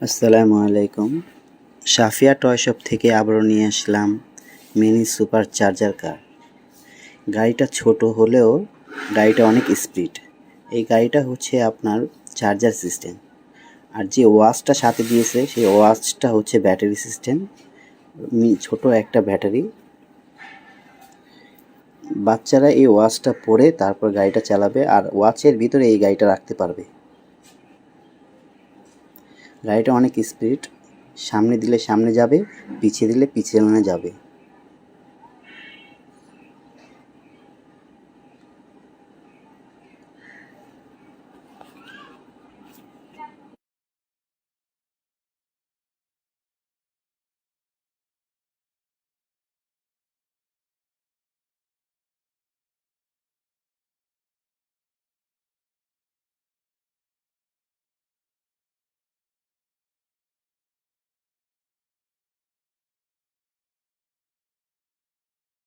আসসালামু আলাইকুম। Safia toy shop থেকে আবারও নিয়ে আসলাম মিনি সুপার চার্জার কার। গাড়িটা ছোট হলেও গাড়িটা অনেক স্পিড। এই গাড়িটা হচ্ছে আপনার চার্জার সিস্টেম, আর যে ওয়াচটা সাথে দিয়েছে সেই ওয়াচটা হচ্ছে ব্যাটারি সিস্টেম। ছোট একটা ব্যাটারি। বাচ্চারা এই ওয়াচটা পরে তারপর গাড়িটা চালাবে, আর ওয়াচের ভিতরে এই গাড়িটা রাখতে পারবে। গাড়িটা অনেক স্পিড, সামনে দিলে সামনে যাবে, পিছিয়ে দিলে পিছনে যাবে।